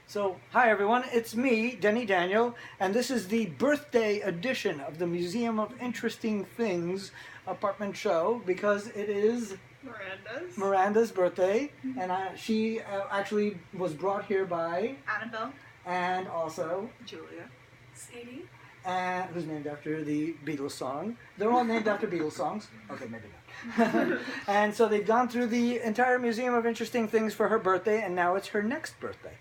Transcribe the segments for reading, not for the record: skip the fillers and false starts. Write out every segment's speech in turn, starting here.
So, hi everyone, it's me, Denny Daniel, and this is the birthday edition of the Museum of Interesting Things apartment show because it is Miranda's birthday, and she actually was brought here by Annabelle and also Julia Sadie. and who's named after the Beatles song. They're all named after Beatles songs. Okay, maybe not. And so they've gone through the entire Museum of Interesting Things for her birthday, and now it's her next birthday.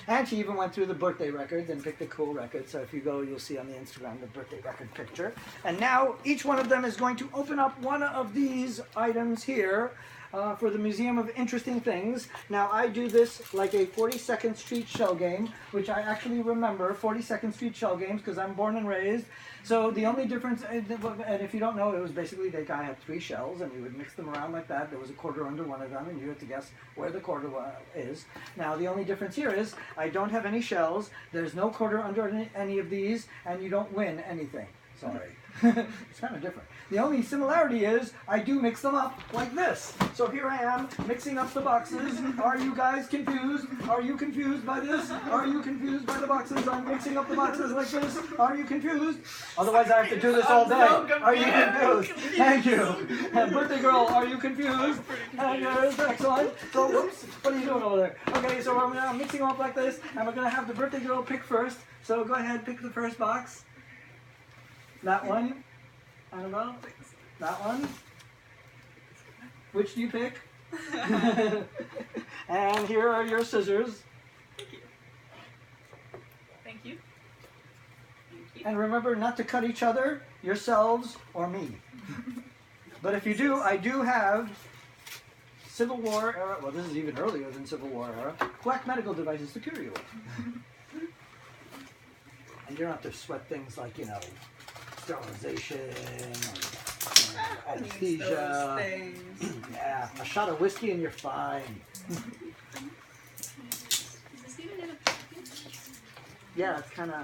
And she even went through the birthday records and picked a cool record. So if you go, you'll see on the Instagram the birthday record picture. And now each one of them is going to open up one of these items here for the Museum of Interesting Things. Now I do this like a 42nd Street shell game, which I actually remember 42nd Street shell games because I'm born and raised. So the only difference, and if you don't know, it was basically the guy had 3 shells and you would mix them around like that. There was a quarter under one of them and you had to guess where the quarter is. Now the only difference here is I don't have any shells, there's no quarter under any of these, and you don't win anything. Sorry. It's kind of different. The only similarity is I do mix them up like this. So here I am mixing up the boxes. Are you guys confused? Are you confused by this? Are you confused by the boxes? I'm mixing up the boxes like this. Are you confused? Otherwise I have to do this all day. Are you confused? Thank you. Birthday girl, are you confused? Excellent. So whoops, what are you doing over there? Okay, so I'm mixing them up like this, and we're going to have the birthday girl pick first. So go ahead, pick the first box. That one, Annabelle. That one. Which do you pick? And here are your scissors. Thank you. Thank you. And remember not to cut each other, yourselves, or me. But if you do, I do have Civil War era, well this is even earlier than Civil War era, black medical devices to cure you with. And you don't have to sweat things like, you know, sterilization, or anesthesia. Yeah, a shot of whiskey and you're fine. Is this even in a package? Yeah, it's kind of,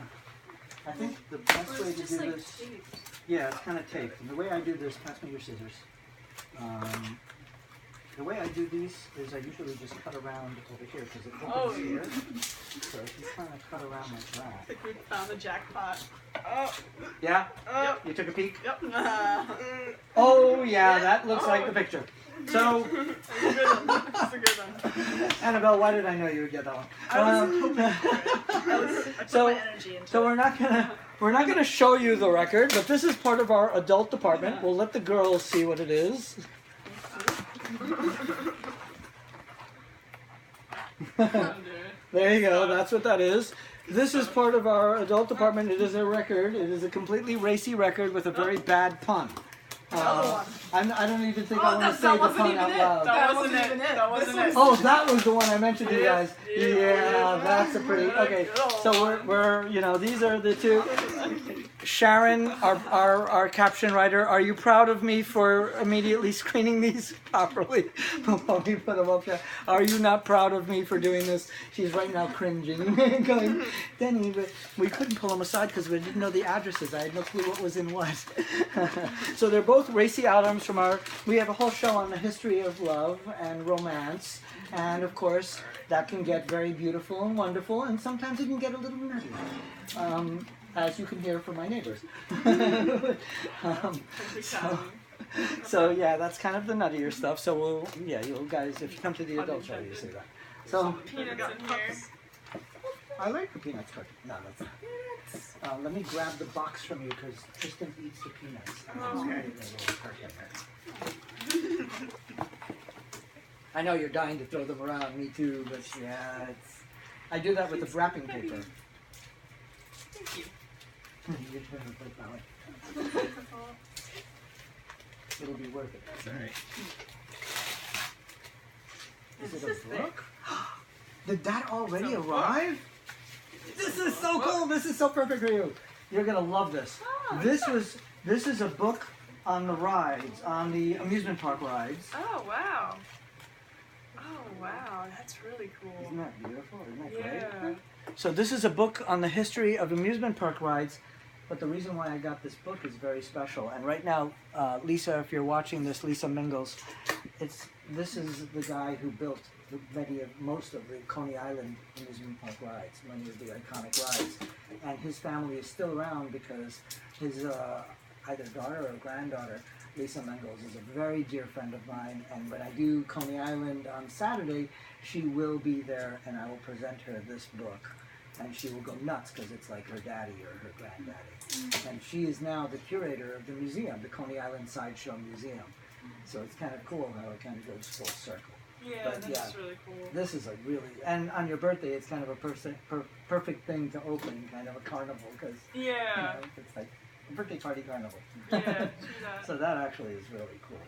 I think the best way to do like this, tape? yeah, it's kind of taped. And the way I do this, pass me your scissors. The way I do these is I usually just cut around over here because it opens here. So if you kind of cut around like that. I think we found the jackpot. Oh. Yeah? Oh. You took a peek? Yep. Oh yeah, that looks like the picture. So, That's a good one. That's a good one. Annabelle, why did I know you would get that one? I was hoping for it. I put my energy into so it. we're not gonna show you the record, but this is part of our adult department. We'll let the girls see what it is. There you go, that's what that is. This is part of our adult department. It is a record. It is a completely racy record with a very bad pun. I don't even think I want to say the pun out loud. That wasn't it. That wasn't it. Oh, that was the one I mentioned to you guys. Yeah, that's a pretty. Okay, so we're you know, these are the two. Sharon, our caption writer, are you proud of me for immediately screening these properly before we put them up there? Are you not proud of me for doing this? She's right now cringing, going, Denny, but we couldn't pull them aside because we didn't know the addresses. I had no clue what was in what. So they're both racy items from we have a whole show on the history of love and romance. And of course, that can get very beautiful and wonderful, and sometimes it can get a little nutty. As you can hear from my neighbors. So yeah, that's kind of the nuttier stuff. So you guys, if you come to the adult show, you see that. So Peanuts in here. I like the peanuts cookie. No, that's not. Let me grab the box from you because Tristan eats the peanuts. I know you're dying to throw them around, me too, but yeah, I do that with the wrapping paper. Thank you. It'll be worth it. That's alright. Is it a book? Did that already arrive? This is so cool. This is so perfect for you. You're gonna love this. This is a book on the rides, on the amusement park rides. Oh wow. Oh wow, that's really cool. Isn't that beautiful? Isn't that Yeah. great? So this is a book on the history of amusement park rides, but the reason why I got this book is very special. And right now, Lisa, if you're watching this, Lisa Mingles, this is the guy who built most of the Coney Island amusement park rides, many of the iconic rides. And his family is still around because his either daughter or granddaughter, Lisa Mengels, is a very dear friend of mine. And when I do Coney Island on Saturday, she will be there and I will present her this book. And she will go nuts because it's like her daddy or her granddaddy. And she is now the curator of the museum, the Coney Island Sideshow Museum. So it's kind of cool how it kind of goes full circle. Yeah, But, that's yeah. really cool. This is a really, and on your birthday, it's kind of a perfect thing to open, kind of a carnival, because Yeah. it's like a birthday party carnival. Yeah, do that. So that actually is really cool.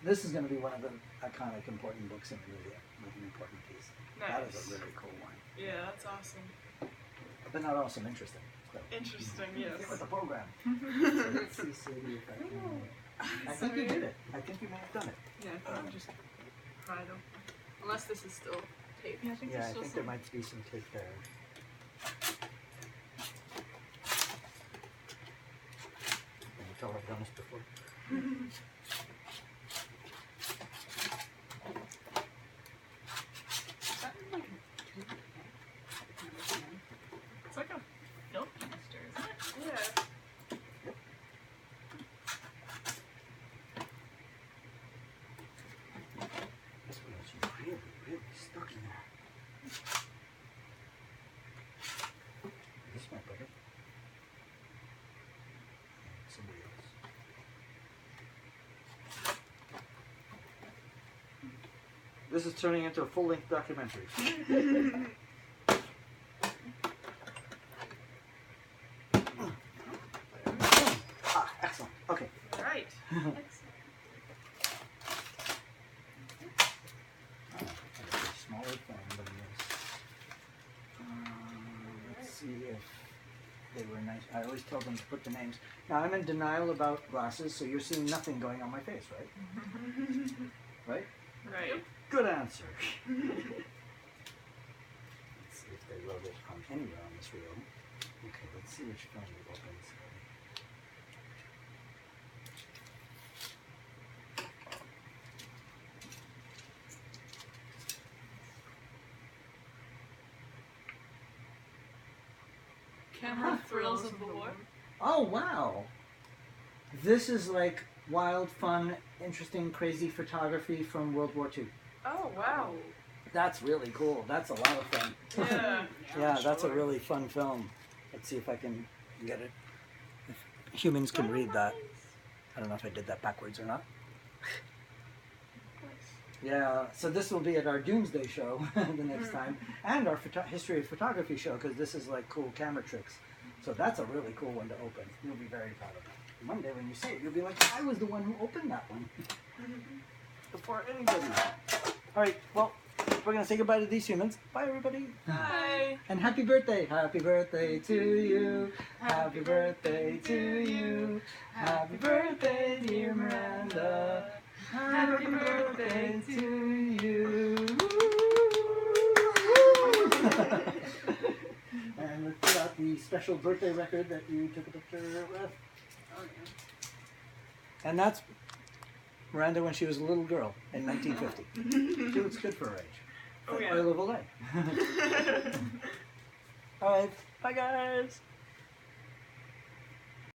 This is going to be one of the iconic, important books in the museum, like an important piece. That is Nice. a really cool one, Yeah, that's awesome. but not awesome, interesting. So, Interesting, stick with yes. the program. So let's see if I can. I think you Sorry. did it. I think you may have done it. Yeah, I think I'm just pry them. Unless this is still tape. Yeah, I think Yeah, there's I still think some. there might be some tape there. Can you tell I've done this before? It's like a milk canister, isn't it? Yeah. This one is really, really stuck in there. This might better. Somebody else. This is turning into a full-length documentary. Excellent. Okay. Alright. Smaller thing than this. Let's see if they were nice. I always tell them to put the names. Now I'm in denial about glasses, so you're seeing nothing going on my face, right? Right? Right. Good answer. Let's see if they wrote it on anywhere on this reel. Okay, let's see which film it opens. Camera thrills of the war. Oh, wow. This is like wild, fun, interesting, crazy photography from World War II. Oh, wow. That's really cool. That's a lot of fun. Yeah. Yeah, that's a really fun film. Let's see if I can get it. If humans can read that. I don't know if I did that backwards or not. Yeah, so this will be at our Doomsday show the next time, and our history of photography show, because this is like cool camera tricks. So that's a really cool one to open. You'll be very proud of it. One day when you see it, you'll be like, I was the one who opened that one. Before anybody. All right, well, we're going to say goodbye to these humans. Bye, everybody. Bye. And happy birthday. Happy birthday to you. Happy birthday to you. Happy birthday, dear Miranda. Happy birthday to you. And let's put out the special birthday record that you took a picture with. And that's Miranda when she was a little girl in 1950. She looks good for her age. Oh, yeah. Oil of Olay. All right. Bye, guys.